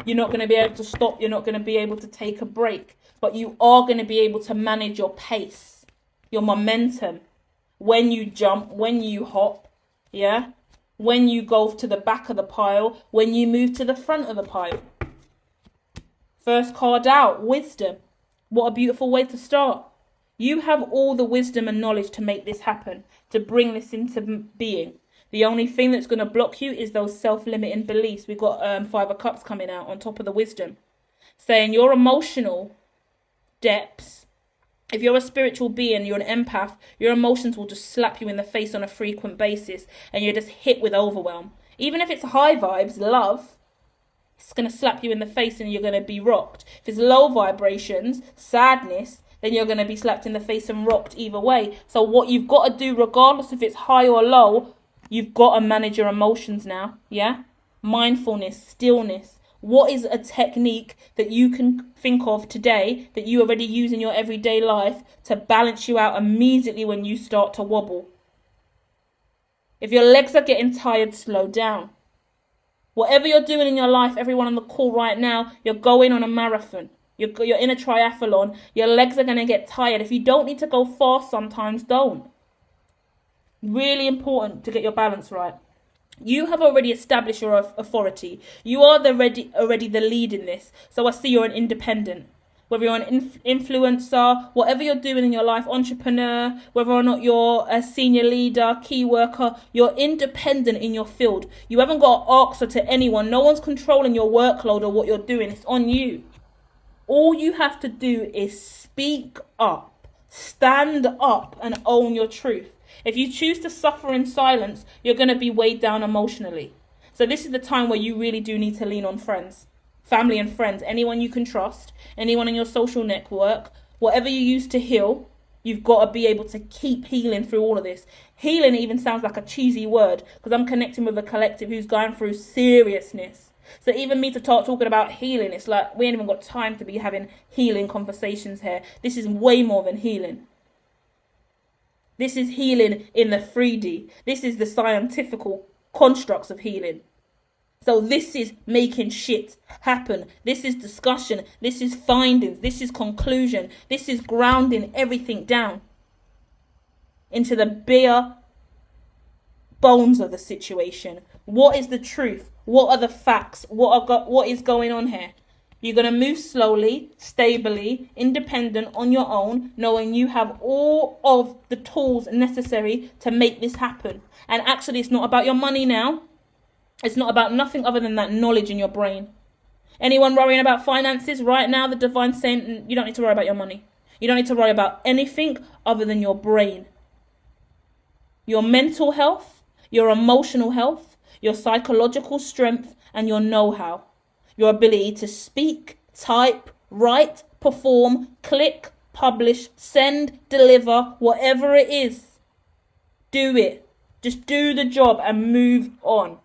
[SPEAKER 1] You're not going to be able to stop. You're not going to be able to take a break. But you are going to be able to manage your pace, your momentum. When you jump, when you hop, yeah? When you go to the back of the pile, when you move to the front of the pile. First card out, wisdom. What a beautiful way to start. You have all the wisdom and knowledge to make this happen, to bring this into being. The only thing that's going to block you is those self-limiting beliefs. We've got 5 of Cups coming out on top of the wisdom. Saying your emotional depths. If you're a spiritual being, you're an empath, your emotions will just slap you in the face on a frequent basis and you're just hit with overwhelm. Even if it's high vibes, love, it's going to slap you in the face and you're going to be rocked. If it's low vibrations, sadness, then you're going to be slapped in the face and rocked either way. So what you've got to do, regardless if it's high or low, you've got to manage your emotions now, yeah? Mindfulness, stillness. What is a technique that you can think of today that you already use in your everyday life to balance you out immediately when you start to wobble? If your legs are getting tired, slow down. Whatever you're doing in your life, everyone on the call right now, you're going on a marathon. You're in a triathlon. Your legs are going to get tired. If you don't need to go fast sometimes, don't. Really important to get your balance right. You have already established your authority. You are already the lead in this. So I see you're an independent. Whether you're an influencer, whatever you're doing in your life, entrepreneur, whether or not you're a senior leader, key worker, you're independent in your field. You haven't got to answer to anyone. No one's controlling your workload or what you're doing. It's on you. All you have to do is speak up, stand up and own your truth. If you choose to suffer in silence, you're going to be weighed down emotionally. So this is the time where you really do need to lean on friends, family and friends, anyone you can trust, anyone in your social network, whatever you use to heal, you've got to be able to keep healing through all of this. Healing even sounds like a cheesy word because I'm connecting with a collective who's going through seriousness. So even me to start talking about healing, it's like we ain't even got time to be having healing conversations here. This is way more than healing. This is healing in the 3D. This is the scientific constructs of healing. So this is making shit happen. This is discussion. This is findings. This is conclusion. This is grounding everything down into the bare bones of the situation. What is the truth? What are the facts? What is going on here? You're going to move slowly, stably, independent on your own, knowing you have all of the tools necessary to make this happen. And actually, it's not about your money now. It's not about nothing other than that knowledge in your brain. Anyone worrying about finances right now, the divine's saying you don't need to worry about your money. You don't need to worry about anything other than your brain. Your mental health, your emotional health, your psychological strength, and your know-how. Your ability to speak, type, write, perform, click, publish, send, deliver, whatever it is. Do it. Just do the job and move on.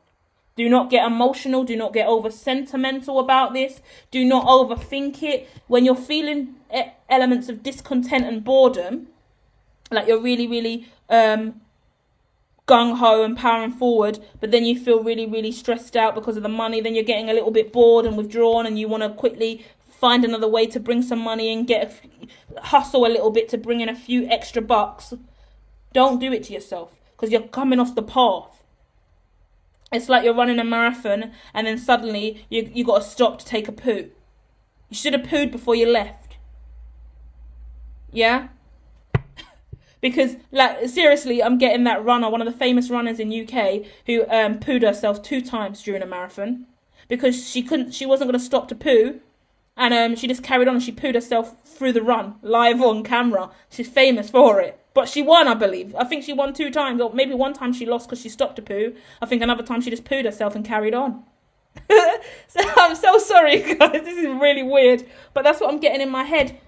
[SPEAKER 1] Do not get emotional. Do not get over sentimental about this. Do not overthink it. When you're feeling elements of discontent and boredom, like you're really gung-ho and powering forward, but then you feel really stressed out because of the money, then you're getting a little bit bored and withdrawn and you want to quickly find another way to bring some money and hustle a little bit to bring in a few extra bucks. Don't do it to yourself because you're coming off the path. It's like you're running a marathon and then suddenly you got to stop to take a poo. You should have pooed before you left. Yeah? Because, like, seriously, I'm getting that runner, one of the famous runners in UK, who pooed herself 2 times during a marathon because she wasn't going to stop to poo, and she just carried on and she pooed herself through the run, live on camera. She's famous for it. But she won, I believe. I think she won 2 times, or maybe one time she lost because she stopped to poo. I think another time she just pooed herself and carried on. So I'm so sorry, guys. This is really weird, but that's what I'm getting in my head.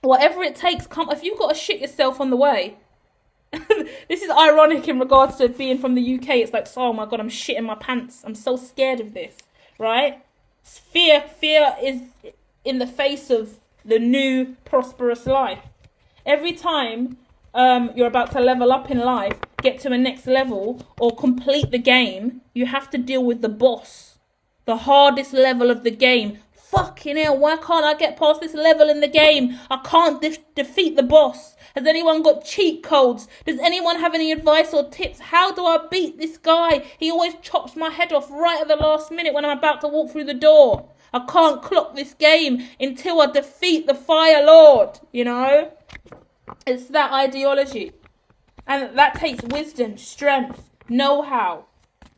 [SPEAKER 1] Whatever it takes, if you've got to shit yourself on the way. This is ironic in regards to being from the UK. It's like, oh my God, I'm shitting my pants. I'm so scared of this, right? Fear is in the face of the new prosperous life. Every time you're about to level up in life, get to a next level, or complete the game, you have to deal with the boss. The hardest level of the game. Fucking hell, why can't I get past this level in the game? I can't defeat the boss. Has anyone got cheat codes? Does anyone have any advice or tips? How do I beat this guy? He always chops my head off right at the last minute when I'm about to walk through the door. I can't clock this game until I defeat the Fire Lord, you know? It's that ideology. And that takes wisdom, strength, know-how.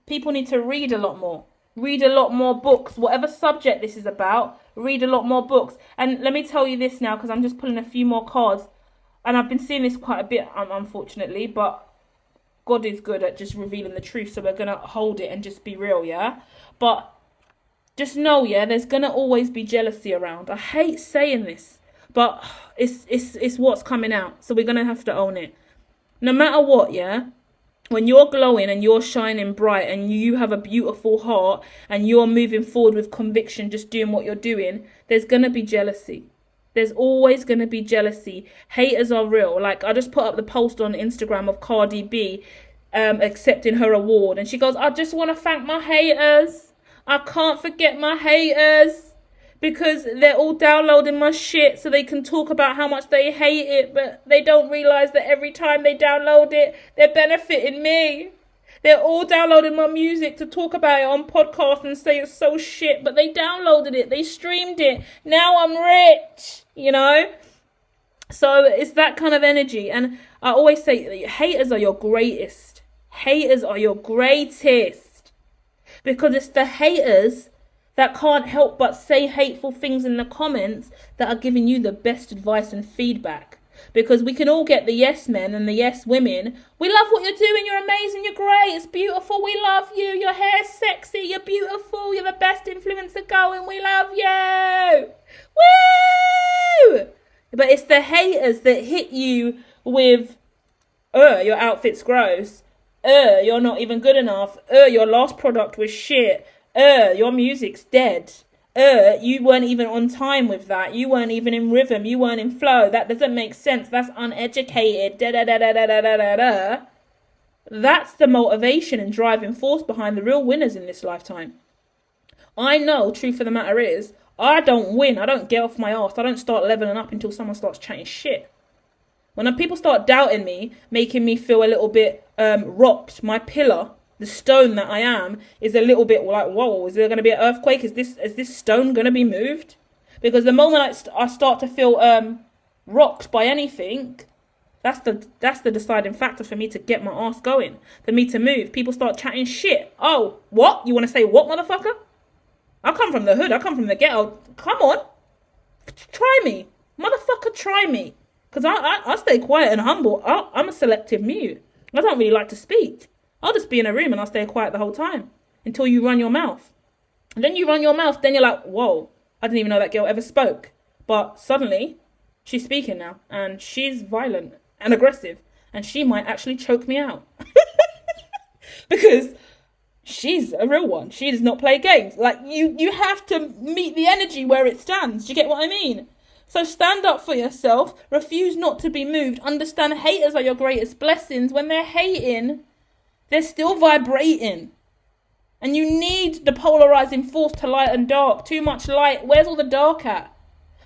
[SPEAKER 1] People need to read a lot more. Read a lot more books. Whatever subject this is about, read a lot more books. And let me tell you this now, because I'm just pulling a few more cards. And I've been seeing this quite a bit, unfortunately. But God is good at just revealing the truth. So we're going to hold it and just be real, yeah? But just know, yeah, there's going to always be jealousy around. I hate saying this, but it's what's coming out. So we're going to have to own it. No matter what, yeah, when you're glowing and you're shining bright and you have a beautiful heart and you're moving forward with conviction, just doing what you're doing, there's going to be jealousy. There's always going to be jealousy. Haters are real. Like, I just put up the post on Instagram of Cardi B accepting her award. And she goes, I just want to thank my haters. I can't forget my haters. Because they're all downloading my shit so they can talk about how much they hate it, but they don't realise that every time they download it, they're benefiting me. They're all downloading my music to talk about it on podcasts and say it's so shit, but they downloaded it, they streamed it. Now I'm rich, you know? So it's that kind of energy. And I always say, haters are your greatest. Haters are your greatest. Because it's the haters that can't help but say hateful things in the comments that are giving you the best advice and feedback. Because we can all get the yes men and the yes women. We love what you're doing. You're amazing. You're great. It's beautiful. We love you. Your hair's sexy. You're beautiful. You're the best influencer going. We love you. Woo! But it's the haters that hit you with, your outfit's gross. You're not even good enough. Your last product was shit. Your music's dead. You weren't even on time with that. You weren't even in rhythm. You weren't in flow. That doesn't make sense. That's uneducated. Da-da-da-da-da-da-da-da. That's the motivation and driving force behind the real winners in this lifetime. I know, truth of the matter is, I don't win. I don't get off my arse. I don't start leveling up until someone starts chatting shit. When people start doubting me, making me feel a little bit rocked, my pillar, the stone that I am, is a little bit like, whoa, is there going to be an earthquake? Is this stone going to be moved? Because the moment I start to feel rocked by anything, that's the deciding factor for me to get my ass going, for me to move. People start chatting shit. Oh, what? You want to say what, motherfucker? I come from the hood. I come from the ghetto. Come on. Try me. Motherfucker, try me. Because I stay quiet and humble. I'm a selective mute. I don't really like to speak. I'll just be in a room and I'll stay quiet the whole time until you run your mouth. And then you run your mouth, then you're like, whoa, I didn't even know that girl ever spoke. But suddenly, she's speaking now, and she's violent and aggressive, and she might actually choke me out. Because she's a real one. She does not play games. Like, you have to meet the energy where it stands. Do you get what I mean? So stand up for yourself. Refuse not to be moved. Understand haters are your greatest blessings. When they're hating, they're still vibrating. And you need the polarizing force to light and dark. Too much light. Where's all the dark at?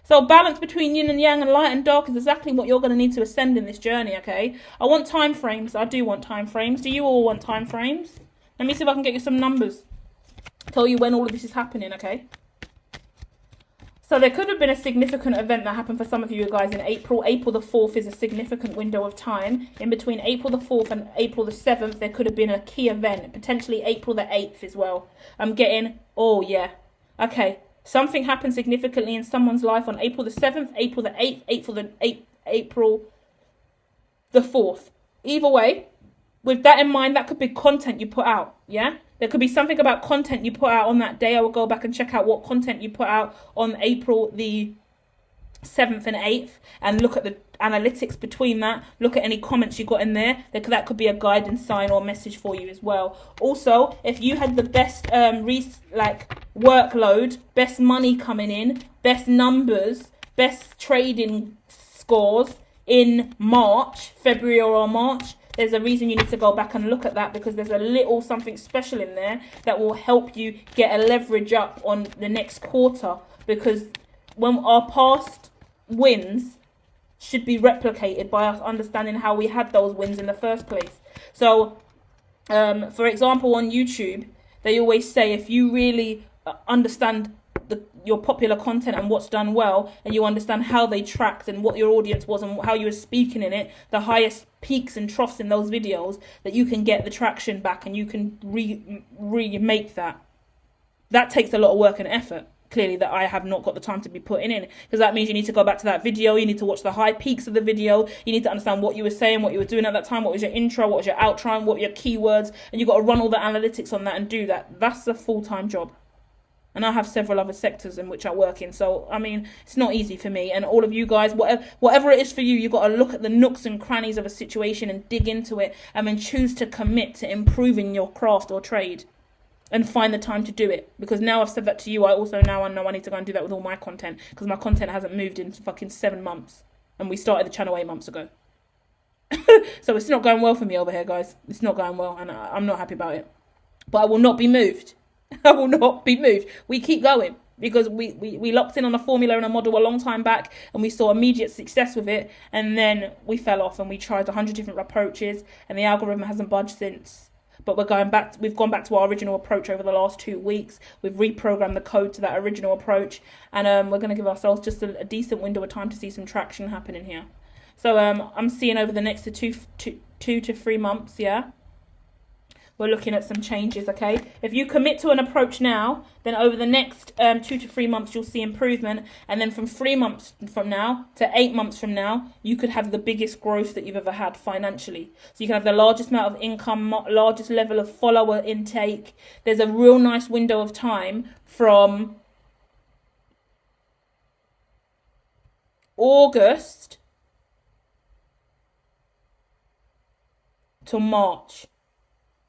[SPEAKER 1] So balance between yin and yang and light and dark is exactly what you're going to need to ascend in this journey, okay? I want time frames. I do want time frames. Do you all want time frames? Let me see if I can get you some numbers. Tell you when all of this is happening, okay? So there could have been a significant event that happened for some of you guys in April. April the 4th is a significant window of time. In between April the 4th and April the 7th, there could have been a key event. Potentially April the 8th as well. I'm getting, oh yeah. Okay, something happened significantly in someone's life on April the 7th, April the 8th, April the 4th. Either way, with that in mind, that could be content you put out, yeah? There could be something about content you put out on that day. I will go back and check out what content you put out on April the 7th and 8th, and look at the analytics between that, look at any comments you got in there. That could be a guidance sign or message for you as well. Also, if you had the best workload, best money coming in, best numbers, best trading scores in February or March, there's a reason you need to go back and look at that, because there's a little something special in there that will help you get a leverage up on the next quarter, because when our past wins should be replicated by us understanding how we had those wins in the first place. So, for example, on YouTube, they always say if you really understand your popular content and what's done well, and you understand how they tracked and what your audience was and how you were speaking in it, the highest peaks and troughs in those videos, that you can get the traction back and you can remake that. That takes a lot of work and effort, clearly, that I have not got the time to be putting in, because that means you need to go back to that video, you need to watch the high peaks of the video, you need to understand what you were saying, what you were doing at that time, what was your intro, what was your outro, what were your keywords, and you've got to run all the analytics on that and do that. That's a full-time job. And I have several other sectors in which I work in. So, I mean, it's not easy for me. And all of you guys, whatever it is for you, you've got to look at the nooks and crannies of a situation and dig into it, and then choose to commit to improving your craft or trade and find the time to do it. Because now I've said that to you, I also now know I need to go and do that with all my content, because my content hasn't moved in fucking 7 months. And we started the channel 8 months ago. So it's not going well for me over here, guys. It's not going well, and I'm not happy about it. But I will not be moved. I will not be moved. We keep going, because we locked in on a formula and a model a long time back, and we saw immediate success with it, and then we fell off, and we tried 100 different approaches, and the algorithm hasn't budged since. But we've gone back to our original approach over the last 2 weeks. We've reprogrammed the code to that original approach, and we're going to give ourselves just a decent window of time to see some traction happening here. So I'm seeing over the next 2 to 3 months, yeah, we're looking at some changes, okay? If you commit to an approach now, then over the next 2 to 3 months, you'll see improvement. And then from 3 months from now to 8 months from now, you could have the biggest growth that you've ever had financially. So you can have the largest amount of income, largest level of follower intake. There's a real nice window of time from August to March.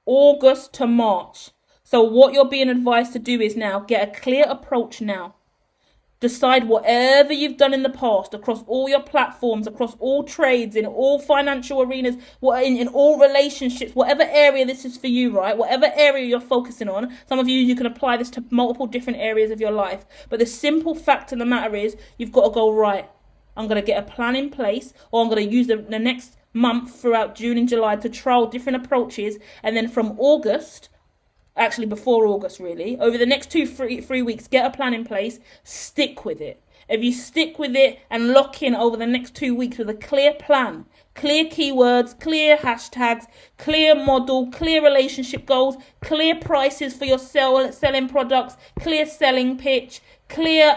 [SPEAKER 1] August to March. So what you're being advised to do is now get a clear approach now. Decide whatever you've done in the past, across all your platforms, across all trades, in all financial arenas, in all relationships, whatever area this is for you, right? Whatever area you're focusing on. Some of you can apply this to multiple different areas of your life. But the simple fact of the matter is, you've got to go, right, I'm going to get a plan in place, or I'm going to use the next month throughout June and July to trial different approaches, and then from August, actually before August really, over the next 3 weeks, get a plan in place, stick with it. If you stick with it and lock in over the next 2 weeks with a clear plan, clear keywords, clear hashtags, clear model, clear relationship goals, clear prices for your selling products, clear selling pitch, clear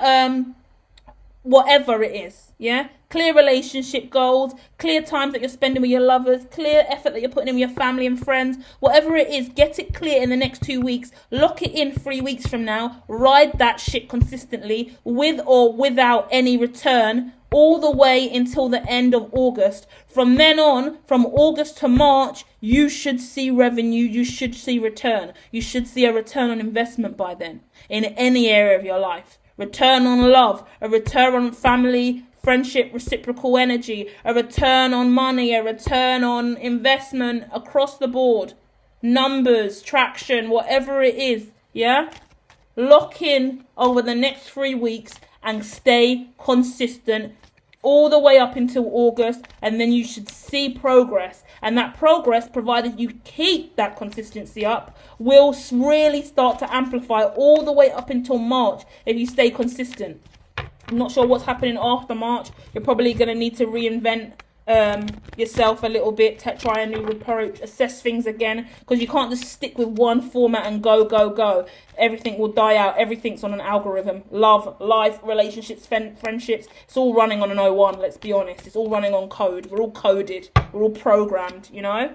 [SPEAKER 1] whatever it is, yeah? Clear relationship goals, clear times that you're spending with your lovers, clear effort that you're putting in with your family and friends, whatever it is, get it clear in the next 2 weeks, lock it in 3 weeks from now, ride that shit consistently, with or without any return, all the way until the end of August. From then on, from August to March, you should see revenue, you should see return. You should see a return on investment by then, in any area of your life. Return on love, a return on family, friendship, reciprocal energy, a return on money, a return on investment across the board. Numbers, traction, whatever it is, yeah? Lock in over the next 3 weeks and stay consistent all the way up until August, and then you should see progress. And that progress, provided you keep that consistency up, will really start to amplify all the way up until March if you stay consistent. I'm not sure what's happening after March. You're probably going to need to reinvent yourself a little bit, try a new approach, assess things again, because you can't just stick with one format and go. Everything will die out. Everything's on an algorithm. Love, life, relationships, friendships, it's all running on an 01, let's be honest. It's all running on code. We're all coded, we're all programmed, you know.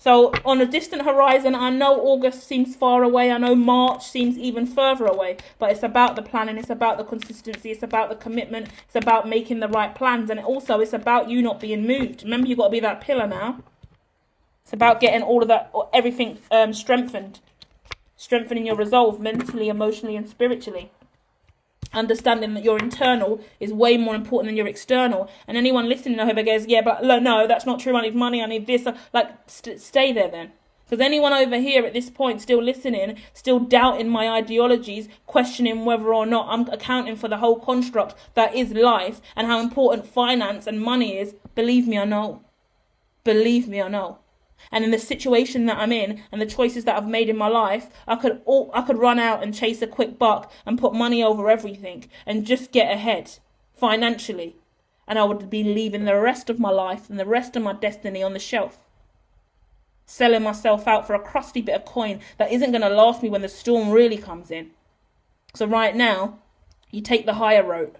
[SPEAKER 1] So on a distant horizon, I know August seems far away. I know March seems even further away. But it's about the planning. It's about the consistency. It's about the commitment. It's about making the right plans. And also it's about you not being moved. Remember, you've got to be that pillar now. It's about getting all of that, everything strengthened. Strengthening your resolve mentally, emotionally and spiritually. Understanding that your internal is way more important than your external. And anyone listening over goes, yeah, but no, that's not true. I need money. I need this. Like, stay there then. Because anyone over here at this point still listening, still doubting my ideologies, questioning whether or not I'm accounting for the whole construct that is life and how important finance and money is, believe me, I know. Believe me, I know. And in the situation that I'm in and the choices that I've made in my life, I could run out and chase a quick buck and put money over everything and just get ahead financially. And I would be leaving the rest of my life and the rest of my destiny on the shelf. Selling myself out for a crusty bit of coin that isn't going to last me when the storm really comes in. So right now, you take the higher road.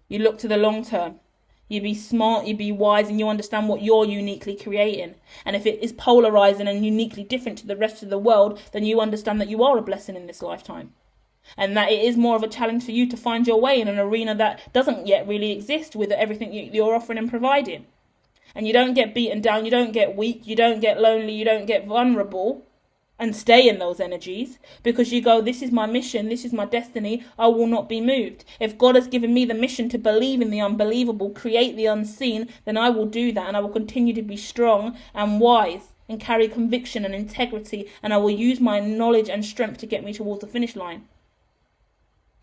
[SPEAKER 1] You look to the long term. You be smart, you be wise, and you understand what you're uniquely creating. And if it is polarizing and uniquely different to the rest of the world, then you understand that you are a blessing in this lifetime. And that it is more of a challenge for you to find your way in an arena that doesn't yet really exist with everything you're offering and providing. And you don't get beaten down, you don't get weak, you don't get lonely, you don't get vulnerable. And stay in those energies, because you go, this is my mission, this is my destiny, I will not be moved. If God has given me the mission to believe in the unbelievable, create the unseen, then I will do that, and I will continue to be strong and wise and carry conviction and integrity, and I will use my knowledge and strength to get me towards the finish line.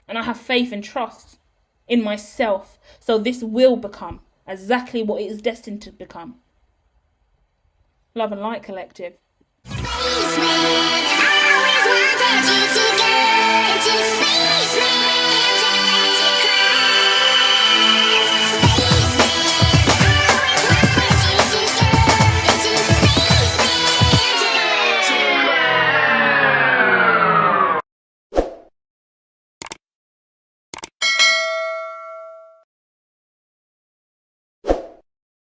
[SPEAKER 1] And I have faith and trust in myself, so this will become exactly what it is destined to become. Love and light collective.
[SPEAKER 2] Spaceman, I always wanted to